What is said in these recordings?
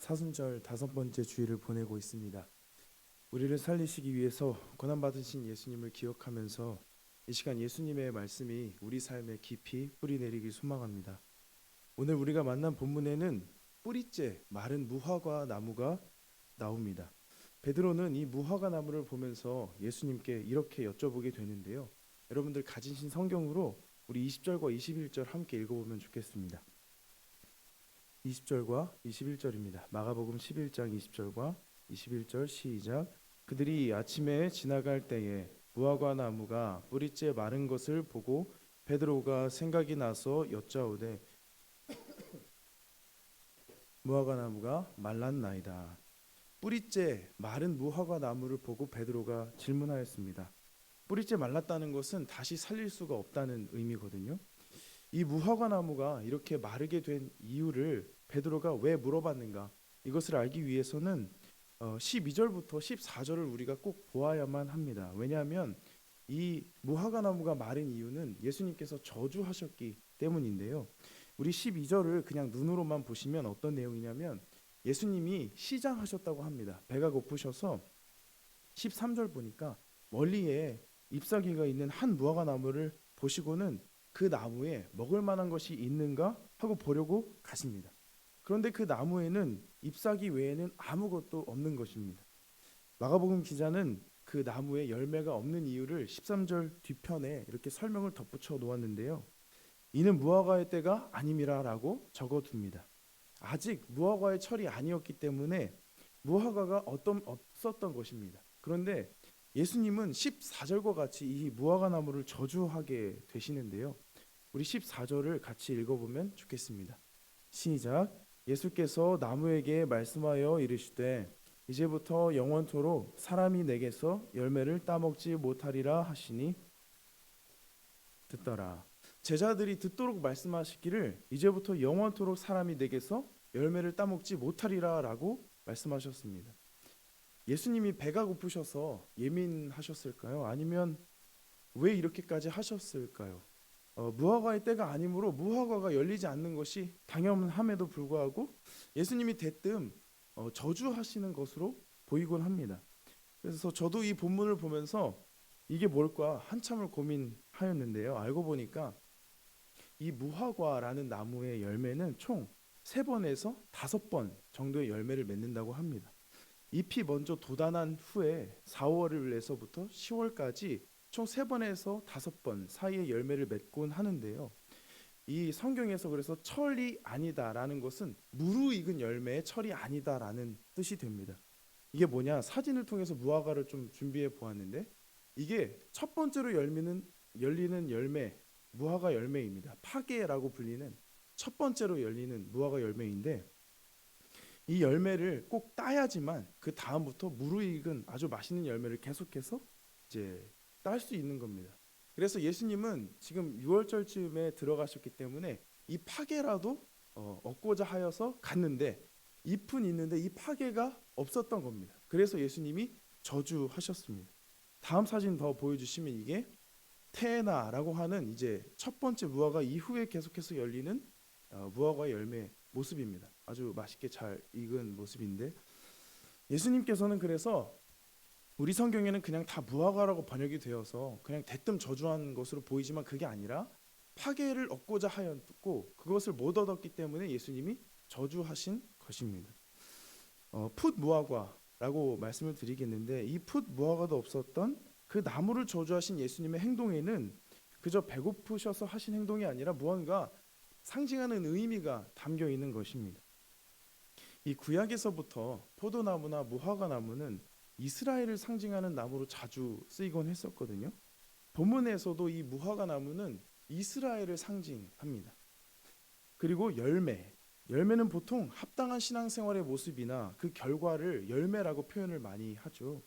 사순절 5번째 주일을 보내고 있습니다. 우리를 살리시기 위해서 고난받으신 예수님을 기억하면서 이 시간 예수님의 말씀이 우리 삶에 깊이 뿌리 내리길 소망합니다. 오늘 우리가 만난 본문에는 뿌리째 마른 무화과 나무가 나옵니다. 베드로는 이 무화과 나무를 보면서 예수님께 이렇게 여쭤보게 되는데요. 여러분들 가지신 성경으로 우리 20절과 21절 함께 읽어보면 좋겠습니다. 20절과 21절입니다. 마가복음 11장 20절과 21절 시작. 그들이 아침에 지나갈 때에 무화과 나무가 뿌리째 마른 것을 보고 베드로가 생각이 나서 여짜오되 무화과 나무가 말랐나이다. 뿌리째 마른 무화과 나무를 보고 베드로가 질문하였습니다. 뿌리째 말랐다는 것은 다시 살릴 수가 없다는 의미거든요. 이 무화과 나무가 이렇게 마르게 된 이유를 베드로가 왜 물어봤는가? 이것을 알기 위해서는 12절부터 14절을 우리가 꼭 보아야만 합니다. 왜냐하면 이 무화과 나무가 마른 이유는 예수님께서 저주하셨기 때문인데요. 우리 12절을 그냥 눈으로만 보시면 어떤 내용이냐면 예수님이 시장하셨다고 합니다. 배가 고프셔서 13절 보니까 멀리에 잎사귀가 있는 한 무화과 나무를 보시고는 그 나무에 먹을 만한 것이 있는가 하고 보려고 가십니다. 그런데 그 나무에는 잎사귀 외에는 아무것도 없는 것입니다. 마가복음 기자는 그 나무에 열매가 없는 이유를 13절 뒤편에 이렇게 설명을 덧붙여 놓았는데요. 이는 무화과의 때가 아님이라라고 적어둡니다. 아직 무화과의 철이 아니었기 때문에 무화과가 없었던 것입니다. 그런데 예수님은 14절과 같이 이 무화과 나무를 저주하게 되시는데요. 우리 14절을 같이 읽어보면 좋겠습니다. 시작. 예수께서 나무에게 말씀하여 이르시되 이제부터 영원토록 사람이 내게서 열매를 따먹지 못하리라 하시니 듣더라. 제자들이 듣도록 말씀하시기를 이제부터 영원토록 사람이 내게서 열매를 따먹지 못하리라 라고 말씀하셨습니다. 예수님이 배가 고프셔서 예민하셨을까요? 아니면 왜 이렇게까지 하셨을까요? 무화과의 때가 아니므로 무화과가 열리지 않는 것이 당연함에도 불구하고 예수님이 대뜸 저주하시는 것으로 보이곤 합니다. 그래서 저도 이 본문을 보면서 이게 뭘까 한참을 고민하였는데요. 알고 보니까 이 무화과라는 나무의 열매는 총 3번에서 5번 정도의 열매를 맺는다고 합니다. 잎이 먼저 돋아난 후에 4월에서부터 10월까지 총 3번에서 5번 사이에 열매를 맺곤 하는데요. 이 성경에서 그래서 철이 아니다라는 것은 무르익은 열매의 철이 아니다라는 뜻이 됩니다. 이게 뭐냐? 사진을 통해서 무화과를 좀 준비해 보았는데 이게 첫 번째로 열리는 열매, 무화과 열매입니다. 파게라고 불리는 첫 번째로 열리는 무화과 열매인데 이 열매를 꼭 따야지만 그 다음부터 무르익은 아주 맛있는 열매를 계속해서 이제 딸 수 있는 겁니다. 그래서 예수님은 지금 6월절쯤에 들어가셨기 때문에 이 파게라도 얻고자 하여서 갔는데 잎은 있는데 이 파게가 없었던 겁니다. 그래서 예수님이 저주하셨습니다. 다음 사진 더 보여주시면 이게 테나라고 하는 이제 첫 번째 무화과 이후에 계속해서 열리는 무화과 열매 모습입니다. 아주 맛있게 잘 익은 모습인데 예수님께서는 그래서 우리 성경에는 그냥 다 무화과라고 번역이 되어서 그냥 대뜸 저주한 것으로 보이지만 그게 아니라 파괴를 얻고자 하였고 그것을 못 얻었기 때문에 예수님이 저주하신 것입니다. 풋 무화과라고 말씀을 드리겠는데 이 풋 무화과도 없었던 그 나무를 저주하신 예수님의 행동에는 그저 배고프셔서 하신 행동이 아니라 무언가 상징하는 의미가 담겨 있는 것입니다. 이 구약에서부터 포도나무나 무화과 나무는 이스라엘을 상징하는 나무로 자주 쓰이곤 했었거든요. 본문에서도 이 무화과 나무는 이스라엘을 상징합니다. 그리고 열매는 보통 합당한 신앙생활의 모습이나 그 결과를 열매라고 표현을 많이 하죠.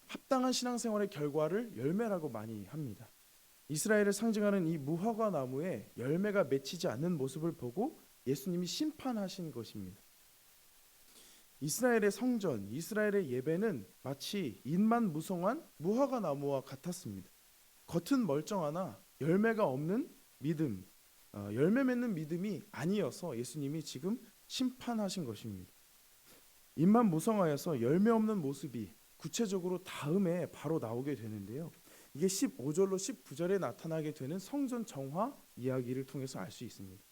합당한 신앙생활의 결과를 열매라고 많이 합니다. 이스라엘을 상징하는 이 무화과 나무에 열매가 맺히지 않는 모습을 보고 예수님이 심판하신 것입니다. 이스라엘의 성전, 이스라엘의 예배는 마치 잎만 무성한 무화과 나무와 같았습니다. 겉은 멀쩡하나 열매가 없는 믿음, 열매 맺는 믿음이 아니어서 예수님이 지금 심판하신 것입니다. 입만 무성하여서 열매 없는 모습이 구체적으로 다음에 바로 나오게 되는데요. 이게 15절로 19절에 나타나게 되는 성전 정화 이야기를 통해서 알 수 있습니다.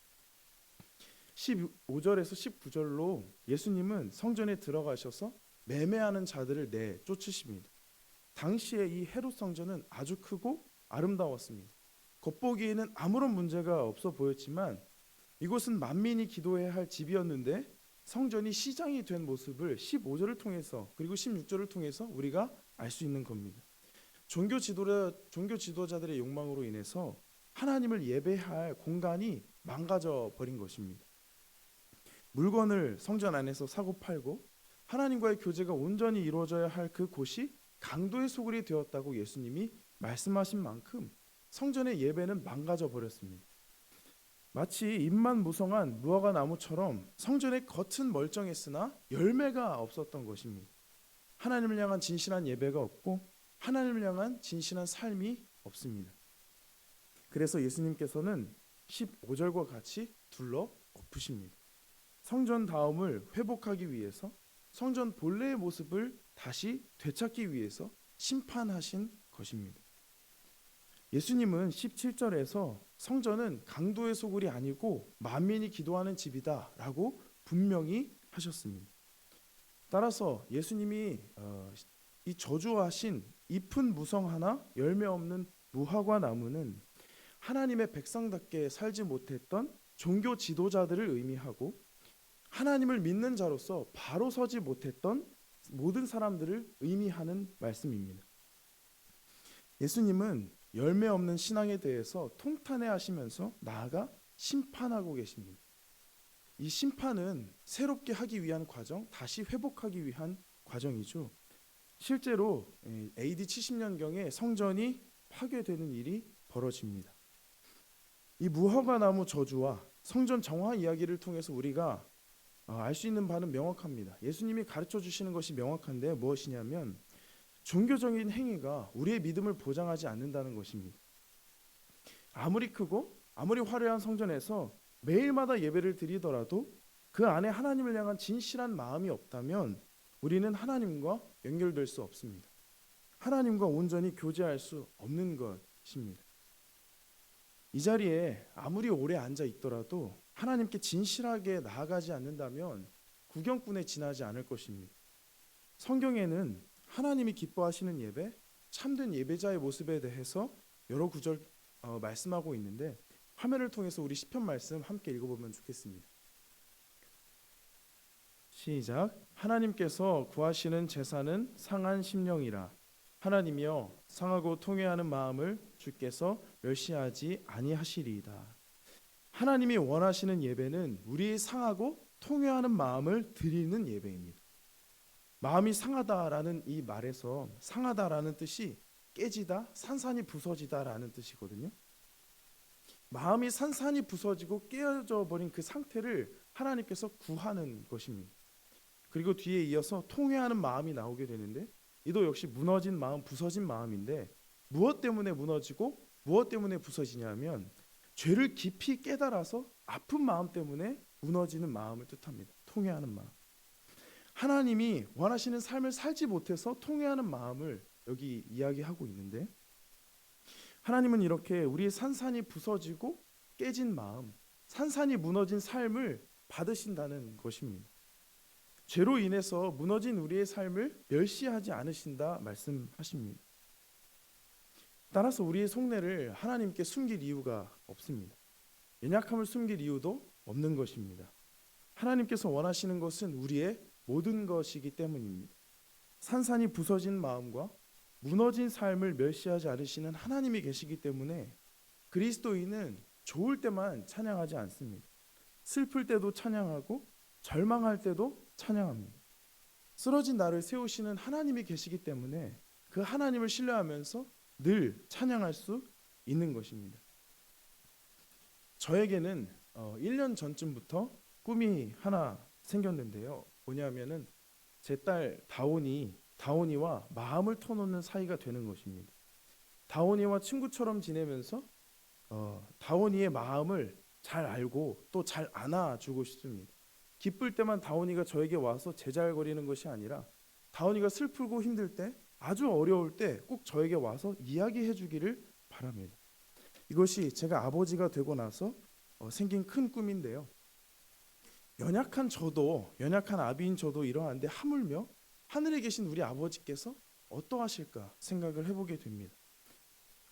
15절에서 19절로 예수님은 성전에 들어가셔서 매매하는 자들을 내쫓으십니다. 당시에 이 헤롯 성전은 아주 크고 아름다웠습니다. 겉보기에는 아무런 문제가 없어 보였지만 이곳은 만민이 기도해야 할 집이었는데 성전이 시장이 된 모습을 15절을 통해서 그리고 16절을 통해서 우리가 알 수 있는 겁니다. 종교 지도자들의 욕망으로 인해서 하나님을 예배할 공간이 망가져 버린 것입니다. 물건을 성전 안에서 사고 팔고 하나님과의 교제가 온전히 이루어져야 할 그 곳이 강도의 소굴이 되었다고 예수님이 말씀하신 만큼 성전의 예배는 망가져 버렸습니다. 마치 잎만 무성한 무화과 나무처럼 성전의 겉은 멀쩡했으나 열매가 없었던 것입니다. 하나님을 향한 진실한 예배가 없고 하나님을 향한 진실한 삶이 없습니다. 그래서 예수님께서는 15절과 같이 둘러 엎으십니다. 성전 다음을 회복하기 위해서 성전 본래의 모습을 다시 되찾기 위해서 심판하신 것입니다. 예수님은 17절에서 성전은 강도의 소굴이 아니고 만민이 기도하는 집이다 라고 분명히 하셨습니다. 따라서 예수님이 이 저주하신 잎은 무성하나 열매 없는 무화과 나무는 하나님의 백성답게 살지 못했던 종교 지도자들을 의미하고 하나님을 믿는 자로서 바로 서지 못했던 모든 사람들을 의미하는 말씀입니다. 예수님은 열매 없는 신앙에 대해서 통탄해 하시면서 나아가 심판하고 계십니다. 이 심판은 새롭게 하기 위한 과정, 다시 회복하기 위한 과정이죠. 실제로 AD 70년경에 성전이 파괴되는 일이 벌어집니다. 이 무화과 나무 저주와 성전 정화 이야기를 통해서 우리가 알 수 있는 바는 명확합니다. 예수님이 가르쳐 주시는 것이 명확한데 무엇이냐면 종교적인 행위가 우리의 믿음을 보장하지 않는다는 것입니다. 아무리 크고 아무리 화려한 성전에서 매일마다 예배를 드리더라도 그 안에 하나님을 향한 진실한 마음이 없다면 우리는 하나님과 연결될 수 없습니다. 하나님과 온전히 교제할 수 없는 것입니다. 이 자리에 아무리 오래 앉아 있더라도 하나님께 진실하게 나아가지 않는다면 구경꾼에 지나지 않을 것입니다. 성경에는 하나님이 기뻐하시는 예배, 참된 예배자의 모습에 대해서 여러 구절 말씀하고 있는데 화면을 통해서 우리 시편 말씀 함께 읽어보면 좋겠습니다. 시작. 하나님께서 구하시는 제사는 상한 심령이라. 하나님이여 상하고 통회하는 마음을 주께서 멸시하지 아니하시리이다. 하나님이 원하시는 예배는 우리의 상하고 통회하는 마음을 드리는 예배입니다. 마음이 상하다라는 이 말에서 상하다라는 뜻이 깨지다, 산산이 부서지다라는 뜻이거든요. 마음이 산산이 부서지고 깨어져 버린 그 상태를 하나님께서 구하는 것입니다. 그리고 뒤에 이어서 통회하는 마음이 나오게 되는데 이도 역시 무너진 마음, 부서진 마음인데 무엇 때문에 무너지고 무엇 때문에 부서지냐면 죄를 깊이 깨달아서 아픈 마음 때문에 무너지는 마음을 뜻합니다. 통회하는 마음. 하나님이 원하시는 삶을 살지 못해서 통회하는 마음을 여기 이야기하고 있는데 하나님은 이렇게 우리의 산산이 부서지고 깨진 마음, 산산이 무너진 삶을 받으신다는 것입니다. 죄로 인해서 무너진 우리의 삶을 멸시하지 않으신다 말씀하십니다. 따라서 우리의 속내를 하나님께 숨길 이유가 없습니다. 연약함을 숨길 이유도 없는 것입니다. 하나님께서 원하시는 것은 우리의 모든 것이기 때문입니다. 산산이 부서진 마음과 무너진 삶을 멸시하지 않으시는 하나님이 계시기 때문에 그리스도인은 좋을 때만 찬양하지 않습니다. 슬플 때도 찬양하고 절망할 때도 찬양합니다. 쓰러진 나를 세우시는 하나님이 계시기 때문에 그 하나님을 신뢰하면서 늘 찬양할 수 있는 것입니다. 저에게는 1년 전쯤부터 꿈이 하나 생겼는데요. 뭐냐면은 제 딸 다온이와 마음을 터놓는 사이가 되는 것입니다. 다온이와 친구처럼 지내면서 다온이의 마음을 잘 알고 또 잘 안아주고 싶습니다. 기쁠 때만 다온이가 저에게 와서 제잘거리는 것이 아니라 다온이가 슬프고 힘들 때, 아주 어려울 때 꼭 저에게 와서 이야기해 주기를 바랍니다. 이것이 제가 아버지가 되고 나서 생긴 큰 꿈인데요. 연약한 아비인 저도 이러한데 하물며 하늘에 계신 우리 아버지께서 어떠하실까 생각을 해보게 됩니다.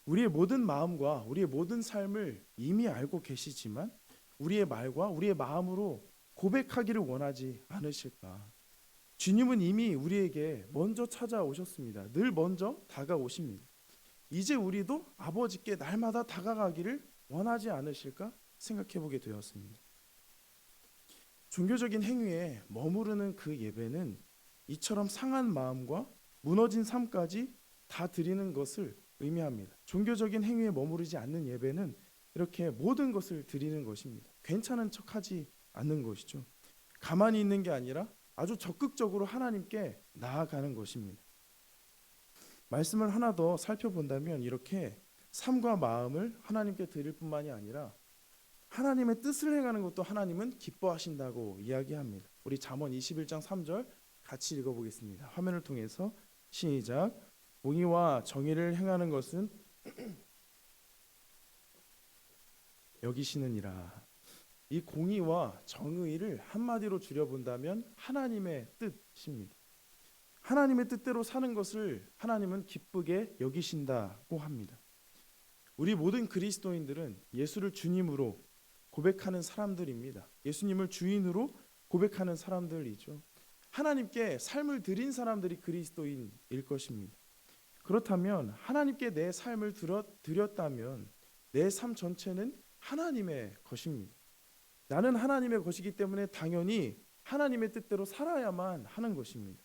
우리의 모든 마음과 우리의 모든 삶을 이미 알고 계시지만 우리의 말과 우리의 마음으로 고백하기를 원하지 않으실까? 주님은 이미 우리에게 먼저 찾아오셨습니다. 늘 먼저 다가오십니다. 이제 우리도 아버지께 날마다 다가가기를 원하지 않으실까 생각해보게 되었습니다. 종교적인 행위에 머무르는 그 예배는 이처럼 상한 마음과 무너진 삶까지 다 드리는 것을 의미합니다. 종교적인 행위에 머무르지 않는 예배는 이렇게 모든 것을 드리는 것입니다. 괜찮은 척하지 않는 것이죠. 가만히 있는 게 아니라 아주 적극적으로 하나님께 나아가는 것입니다. 말씀을 하나 더 살펴본다면 이렇게 삶과 마음을 하나님께 드릴 뿐만이 아니라 하나님의 뜻을 행하는 것도 하나님은 기뻐하신다고 이야기합니다. 우리 잠언 21장 3절 같이 읽어보겠습니다. 화면을 통해서 시작. 공의와 정의를 행하는 것은 여기시느니라. 이 공의와 정의를 한마디로 줄여본다면 하나님의 뜻입니다. 하나님의 뜻대로 사는 것을 하나님은 기쁘게 여기신다고 합니다. 우리 모든 그리스도인들은 예수를 주님으로 고백하는 사람들입니다. 예수님을 주인으로 고백하는 사람들이죠. 하나님께 삶을 드린 사람들이 그리스도인일 것입니다. 그렇다면 하나님께 내 삶을 드렸다면 내 삶 전체는 하나님의 것입니다. 나는 하나님의 것이기 때문에 당연히 하나님의 뜻대로 살아야만 하는 것입니다.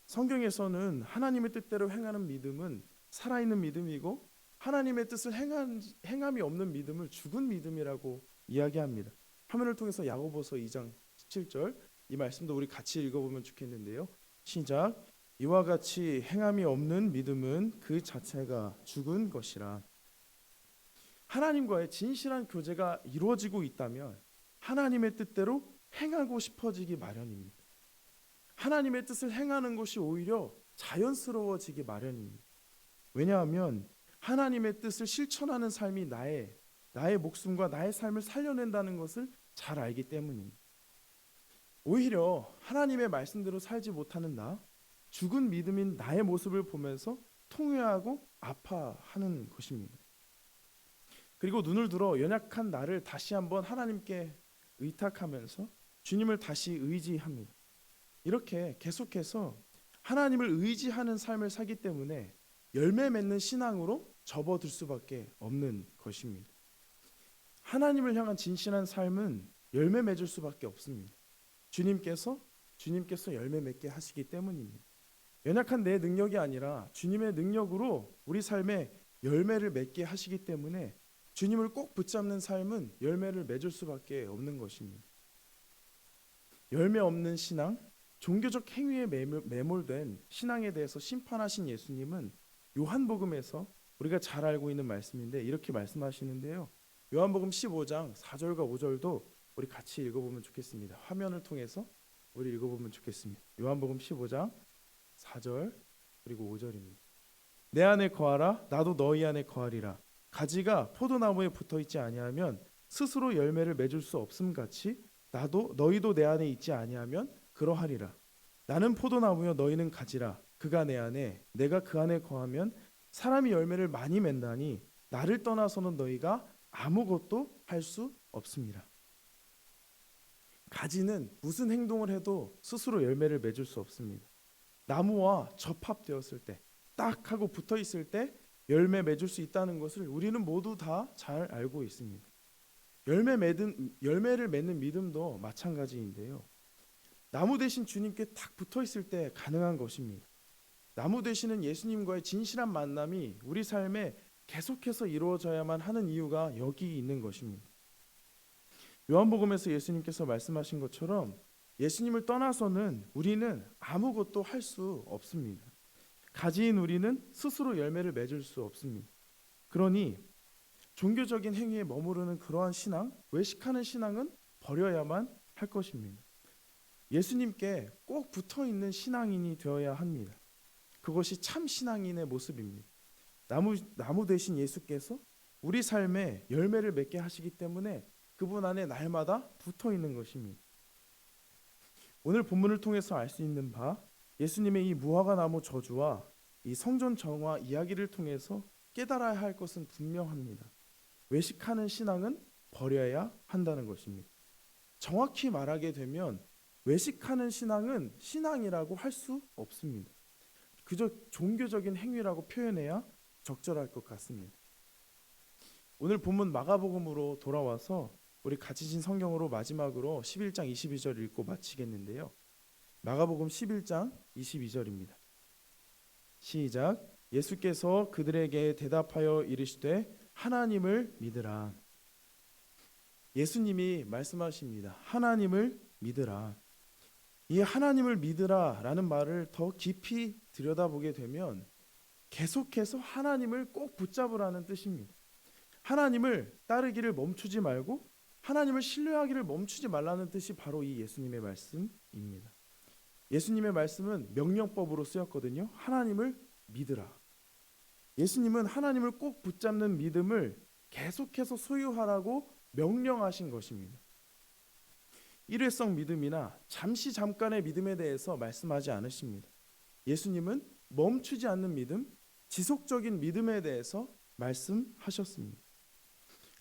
성경에서는 하나님의 뜻대로 행하는 믿음은 살아있는 믿음이고 하나님의 뜻을 행함이 없는 믿음을 죽은 믿음이라고 이야기합니다. 화면을 통해서 야고보서 2장 17절 이 말씀도 우리 같이 읽어보면 좋겠는데요. 시작. 이와 같이 행함이 없는 믿음은 그 자체가 죽은 것이라. 하나님과의 진실한 교제가 이루어지고 있다면 하나님의 뜻대로 행하고 싶어지기 마련입니다. 하나님의 뜻을 행하는 것이 오히려 자연스러워지기 마련입니다. 왜냐하면 하나님의 뜻을 실천하는 삶이 나의 목숨과 나의 삶을 살려낸다는 것을 잘 알기 때문입니다. 오히려 하나님의 말씀대로 살지 못하는 죽은 믿음인 나의 모습을 보면서 통회하고 아파하는 것입니다. 그리고 눈을 들어 연약한 나를 다시 한번 하나님께 의탁하면서 주님을 다시 의지합니다. 이렇게 계속해서 하나님을 의지하는 삶을 살기 때문에 열매 맺는 신앙으로 접어들 수밖에 없는 것입니다. 하나님을 향한 진실한 삶은 열매 맺을 수밖에 없습니다. 주님께서 열매 맺게 하시기 때문입니다. 연약한 내 능력이 아니라 주님의 능력으로 우리 삶에 열매를 맺게 하시기 때문에 주님을 꼭 붙잡는 삶은 열매를 맺을 수밖에 없는 것입니다. 열매 없는 신앙, 종교적 행위에 매몰된 신앙에 대해서 심판하신 예수님은 요한복음에서 우리가 잘 알고 있는 말씀인데 이렇게 말씀하시는데요. 요한복음 15장 4절과 5절도 우리 같이 읽어보면 좋겠습니다. 화면을 통해서 우리 읽어보면 좋겠습니다. 요한복음 15장 4절 그리고 5절입니다. 내 안에 거하라 나도 너희 안에 거하리라. 가지가 포도나무에 붙어있지 아니하면 스스로 열매를 맺을 수 없음같이 너희도 내 안에 있지 아니하면 그러하리라. 나는 포도나무여 너희는 가지라. 그가 내 안에 내가 그 안에 거하면 사람이 열매를 많이 맺나니 나를 떠나서는 너희가 아무것도 할 수 없습니다. 가지는 무슨 행동을 해도 스스로 열매를 맺을 수 없습니다. 나무와 접합되었을 때, 딱 하고 붙어 있을 때 열매 맺을 수 있다는 것을 우리는 모두 다 잘 알고 있습니다. 열매를 맺는 믿음도 마찬가지인데요. 나무 대신 주님께 딱 붙어 있을 때 가능한 것입니다. 나무 되시는 예수님과의 진실한 만남이 우리 삶에 계속해서 이루어져야만 하는 이유가 여기 있는 것입니다. 요한복음에서 예수님께서 말씀하신 것처럼 예수님을 떠나서는 우리는 아무것도 할 수 없습니다. 가지인 우리는 스스로 열매를 맺을 수 없습니다. 그러니 종교적인 행위에 머무르는 그러한 신앙, 외식하는 신앙은 버려야만 할 것입니다. 예수님께 꼭 붙어 있는 신앙인이 되어야 합니다. 그것이 참 신앙인의 모습입니다. 나무 대신 예수께서 우리 삶에 열매를 맺게 하시기 때문에 그분 안에 날마다 붙어 있는 것입니다. 오늘 본문을 통해서 알 수 있는 바, 예수님의 이 무화과 나무 저주와 이 성전 정화 이야기를 통해서 깨달아야 할 것은 분명합니다. 외식하는 신앙은 버려야 한다는 것입니다. 정확히 말하게 되면 외식하는 신앙은 신앙이라고 할 수 없습니다. 그저 종교적인 행위라고 표현해야 적절할 것 같습니다. 오늘 본문 마가복음으로 돌아와서 우리 가지신 성경으로 마지막으로 11장 22절 읽고 마치겠는데요. 마가복음 11장 22절입니다. 시작. 예수께서 그들에게 대답하여 이르시되 하나님을 믿으라. 예수님이 말씀하십니다. 하나님을 믿으라. 이 하나님을 믿으라 라는 말을 더 깊이 들여다보게 되면 계속해서 하나님을 꼭 붙잡으라는 뜻입니다. 하나님을 따르기를 멈추지 말고 하나님을 신뢰하기를 멈추지 말라는 뜻이 바로 이 예수님의 말씀입니다. 예수님의 말씀은 명령법으로 쓰였거든요. 하나님을 믿으라. 예수님은 하나님을 꼭 붙잡는 믿음을 계속해서 소유하라고 명령하신 것입니다. 일회성 믿음이나 잠깐의 믿음에 대해서 말씀하지 않으십니다. 예수님은 멈추지 않는 믿음, 지속적인 믿음에 대해서 말씀하셨습니다.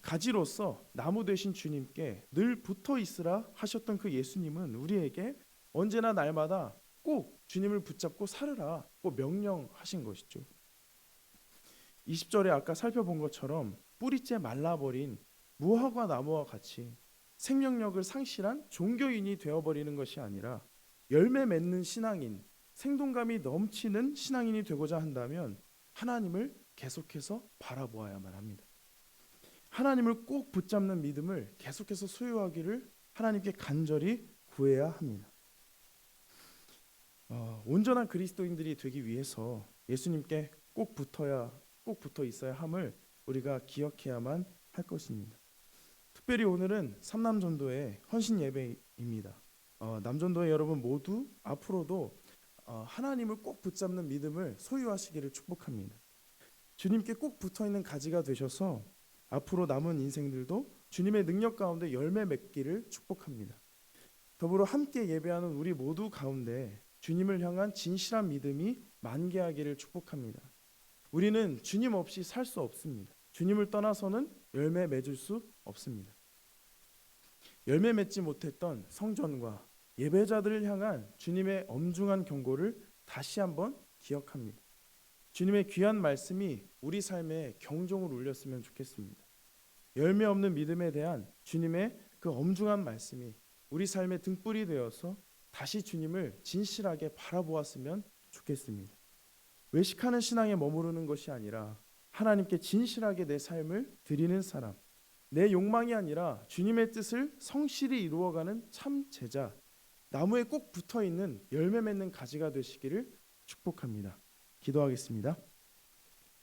가지로서 나무 되신 주님께 늘 붙어 있으라 하셨던 그 예수님은 우리에게 언제나 날마다 꼭 주님을 붙잡고 살으라 꼭 명령하신 것이죠. 20절에 아까 살펴본 것처럼 뿌리째 말라버린 무화과 나무와 같이 생명력을 상실한 종교인이 되어버리는 것이 아니라 열매 맺는 신앙인, 생동감이 넘치는 신앙인이 되고자 한다면 하나님을 계속해서 바라보아야만 합니다. 하나님을 꼭 붙잡는 믿음을 계속해서 소유하기를 하나님께 간절히 구해야 합니다. 온전한 그리스도인들이 되기 위해서 예수님께 꼭 붙어 있어야 함을 우리가 기억해야만 할 것입니다. 특별히 오늘은 삼남전도의 헌신 예배입니다. 남전도의 여러분 모두 앞으로도 하나님을 꼭 붙잡는 믿음을 소유하시기를 축복합니다. 주님께 꼭 붙어있는 가지가 되셔서 앞으로 남은 인생들도 주님의 능력 가운데 열매 맺기를 축복합니다. 더불어 함께 예배하는 우리 모두 가운데 주님을 향한 진실한 믿음이 만개하기를 축복합니다. 우리는 주님 없이 살 수 없습니다. 주님을 떠나서는 열매 맺을 수 없습니다. 열매 맺지 못했던 성전과 예배자들을 향한 주님의 엄중한 경고를 다시 한번 기억합니다. 주님의 귀한 말씀이 우리 삶에 경종을 울렸으면 좋겠습니다. 열매 없는 믿음에 대한 주님의 그 엄중한 말씀이 우리 삶의 등불이 되어서 다시 주님을 진실하게 바라보았으면 좋겠습니다. 외식하는 신앙에 머무르는 것이 아니라 하나님께 진실하게 내 삶을 드리는 사람, 내 욕망이 아니라 주님의 뜻을 성실히 이루어가는 참 제자, 나무에 꼭 붙어있는 열매 맺는 가지가 되시기를 축복합니다. 기도하겠습니다.